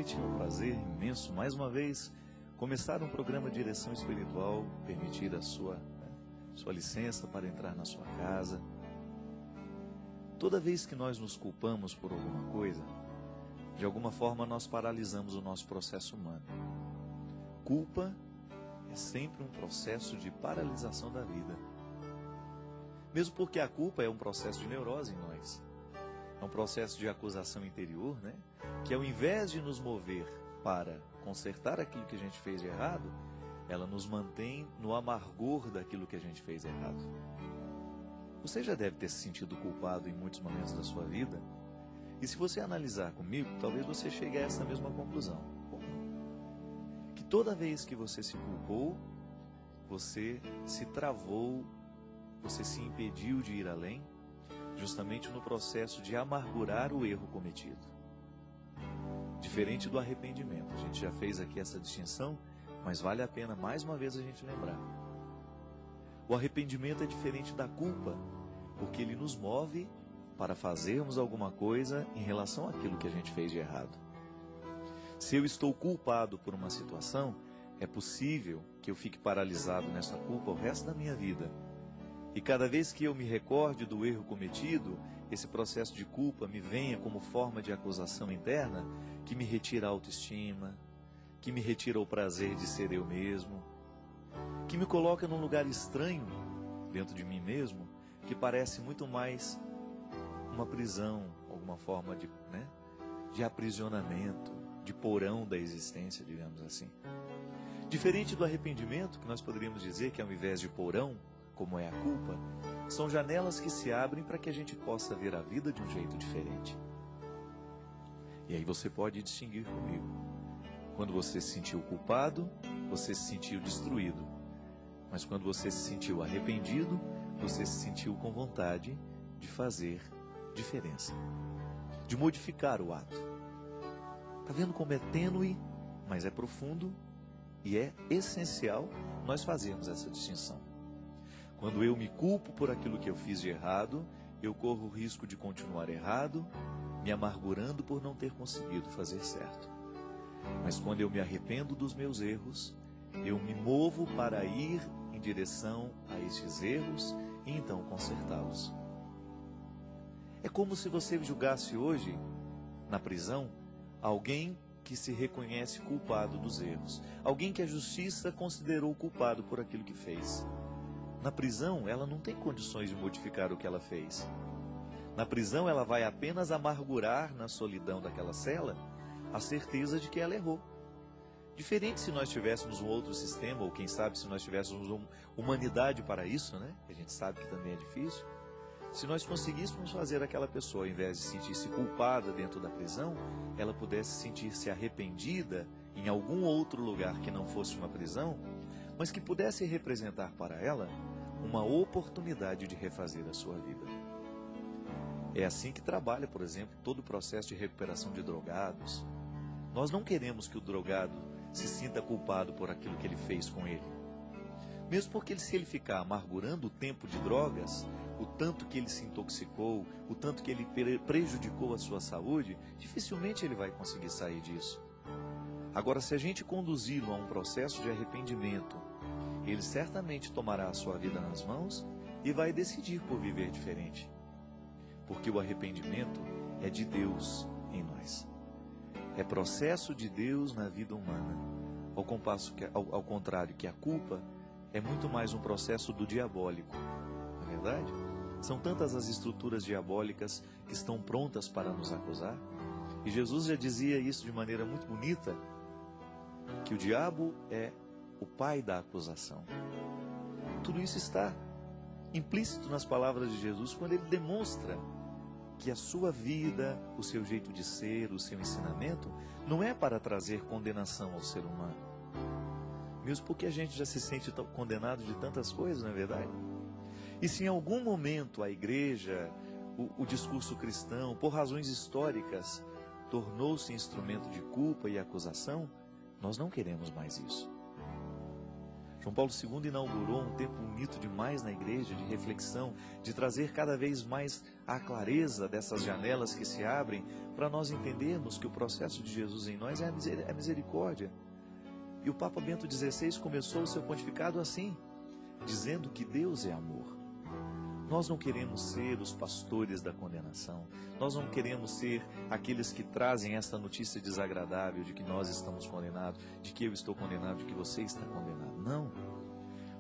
noite, é um prazer imenso, mais uma vez, começar um programa de direção espiritual, permitir a sua licença para entrar na sua casa. Toda vez que nós nos culpamos por alguma coisa, de alguma forma nós paralisamos o nosso processo humano. Culpa é sempre um processo de paralisação da vida. Mesmo porque a culpa é um processo de neurose em nós. É um processo de acusação interior, né? Que ao invés de nos mover para consertar aquilo que a gente fez de errado, ela nos mantém no amargor daquilo que a gente fez errado. Você já deve ter se sentido culpado em muitos momentos da sua vida. E se você analisar comigo, talvez você chegue a essa mesma conclusão. Que toda vez que você se culpou, você se travou, você se impediu de ir além, justamente no processo de amargurar o erro cometido. Diferente do arrependimento. A gente já fez aqui essa distinção, mas vale a pena mais uma vez a gente lembrar. O arrependimento é diferente da culpa, porque ele nos move para fazermos alguma coisa em relação àquilo que a gente fez de errado. Se eu estou culpado por uma situação, é possível que eu fique paralisado nessa culpa o resto da minha vida. E cada vez que eu me recorde do erro cometido, esse processo de culpa me venha como forma de acusação interna que me retira a autoestima, que me retira o prazer de ser eu mesmo, que me coloca num lugar estranho dentro de mim mesmo, que parece muito mais uma prisão, alguma forma de aprisionamento, de porão da existência, digamos assim. Diferente do arrependimento, que nós poderíamos dizer que ao invés de porão, como é a culpa, são janelas que se abrem para que a gente possa ver a vida de um jeito diferente. E aí você pode distinguir comigo. Quando você se sentiu culpado, você se sentiu destruído. Mas quando você se sentiu arrependido, você se sentiu com vontade de fazer diferença, de modificar o ato. Está vendo como é tênue, mas é profundo e é essencial nós fazermos essa distinção. Quando eu me culpo por aquilo que eu fiz de errado, eu corro o risco de continuar errado, me amargurando por não ter conseguido fazer certo. Mas quando eu me arrependo dos meus erros, eu me movo para ir em direção a estes erros e então consertá-los. É como se você julgasse hoje, na prisão, alguém que se reconhece culpado dos erros. Alguém que a justiça considerou culpado por aquilo que fez. Na prisão, ela não tem condições de modificar o que ela fez. Na prisão, ela vai apenas amargurar na solidão daquela cela a certeza de que ela errou. Diferente se nós tivéssemos um outro sistema, ou quem sabe se nós tivéssemos uma humanidade para isso, né? A gente sabe que também é difícil. Se nós conseguíssemos fazer aquela pessoa, ao invés de sentir-se culpada dentro da prisão, ela pudesse sentir-se arrependida em algum outro lugar que não fosse uma prisão, mas que pudesse representar para ela uma oportunidade de refazer a sua vida. É assim que trabalha, por exemplo, todo o processo de recuperação de drogados. Nós não queremos que o drogado se sinta culpado por aquilo que ele fez com ele. Mesmo porque se ele ficar amargurando o tempo de drogas, o tanto que ele se intoxicou, o tanto que ele prejudicou a sua saúde, dificilmente ele vai conseguir sair disso. Agora, se a gente conduzi-lo a um processo de arrependimento, ele certamente tomará a sua vida nas mãos e vai decidir por viver diferente. Porque o arrependimento é de Deus em nós. É processo de Deus na vida humana. Ao contrário que a culpa é muito mais um processo do diabólico. Não é verdade? São tantas as estruturas diabólicas que estão prontas para nos acusar. E Jesus já dizia isso de maneira muito bonita, que o diabo é o pai da acusação. Tudo isso está implícito nas palavras de Jesus quando ele demonstra que a sua vida, o seu jeito de ser, o seu ensinamento, não é para trazer condenação ao ser humano. Mesmo porque a gente já se sente condenado de tantas coisas, não é verdade? E se em algum momento a igreja, o discurso cristão, por razões históricas, tornou-se instrumento de culpa e acusação, nós não queremos mais isso. João Paulo II inaugurou um tempo bonito demais na igreja, de reflexão, de trazer cada vez mais a clareza dessas janelas que se abrem, para nós entendermos que o processo de Jesus em nós é a misericórdia. E o Papa Bento XVI começou o seu pontificado assim, dizendo que Deus é amor. Nós não queremos ser os pastores da condenação. Nós não queremos ser aqueles que trazem esta notícia desagradável de que nós estamos condenados, de que eu estou condenado, de que você está condenado. Não.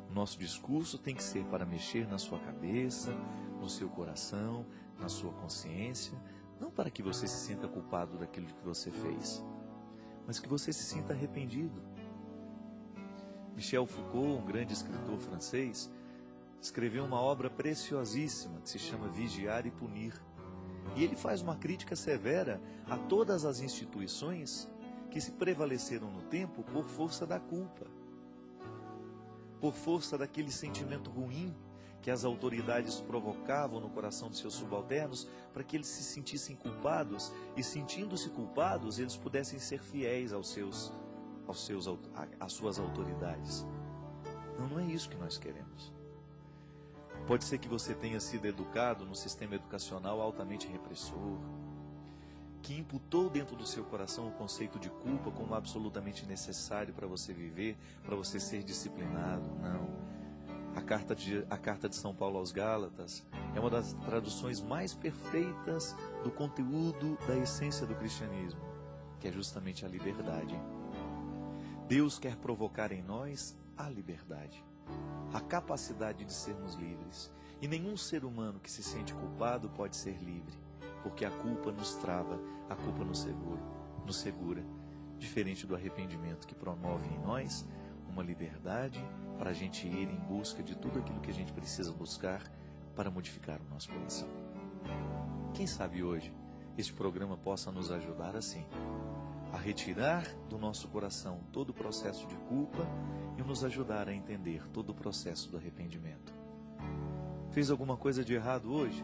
O nosso discurso tem que ser para mexer na sua cabeça, no seu coração, na sua consciência, não para que você se sinta culpado daquilo que você fez, mas que você se sinta arrependido. Michel Foucault, um grande escritor francês, escreveu uma obra preciosíssima que se chama Vigiar e Punir. E ele faz uma crítica severa a todas as instituições que se prevaleceram no tempo por força da culpa, por força daquele sentimento ruim que as autoridades provocavam no coração de seus subalternos para que eles se sentissem culpados e, sentindo-se culpados, eles pudessem ser fiéis às suas autoridades. Não é isso que nós queremos. Pode ser que você tenha sido educado num sistema educacional altamente repressor, que imputou dentro do seu coração o conceito de culpa como absolutamente necessário para você viver, para você ser disciplinado. Não. A carta de São Paulo aos Gálatas é uma das traduções mais perfeitas do conteúdo da essência do cristianismo, que é justamente a liberdade. Deus quer provocar em nós a liberdade, a capacidade de sermos livres. E nenhum ser humano que se sente culpado pode ser livre, porque a culpa nos trava, a culpa nos segura, diferente do arrependimento, que promove em nós uma liberdade para a gente ir em busca de tudo aquilo que a gente precisa buscar para modificar o nosso coração. Quem sabe hoje este programa possa nos ajudar assim, a retirar do nosso coração todo o processo de culpa e nos ajudar a entender todo o processo do arrependimento. Fez alguma coisa de errado hoje?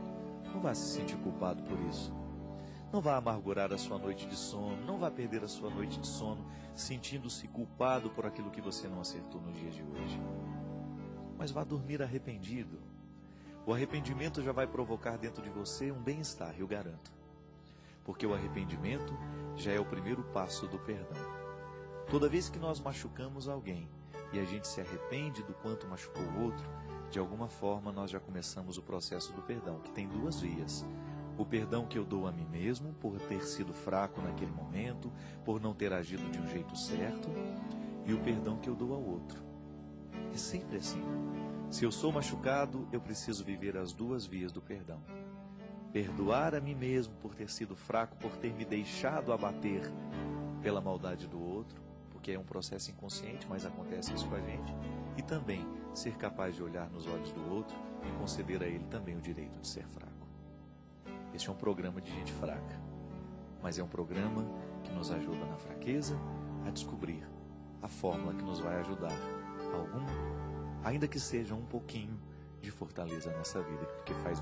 Não vá se sentir culpado por isso. Não vá amargurar a sua noite de sono, não vá perder a sua noite de sono sentindo-se culpado por aquilo que você não acertou no dia de hoje. Mas vá dormir arrependido. O arrependimento já vai provocar dentro de você um bem-estar, eu garanto. Porque o arrependimento já é o primeiro passo do perdão. Toda vez que nós machucamos alguém e a gente se arrepende do quanto machucou o outro, de alguma forma nós já começamos o processo do perdão, que tem duas vias. O perdão que eu dou a mim mesmo por ter sido fraco naquele momento, por não ter agido de um jeito certo, e o perdão que eu dou ao outro. É sempre assim. Se eu sou machucado, eu preciso viver as duas vias do perdão. Perdoar a mim mesmo por ter sido fraco, por ter me deixado abater pela maldade do outro, porque é um processo inconsciente, mas acontece isso com a gente, e também ser capaz de olhar nos olhos do outro e conceder a ele também o direito de ser fraco. Este é um programa de gente fraca, mas é um programa que nos ajuda na fraqueza a descobrir a fórmula que nos vai ajudar ainda que seja um pouquinho de fortaleza nessa vida, porque faz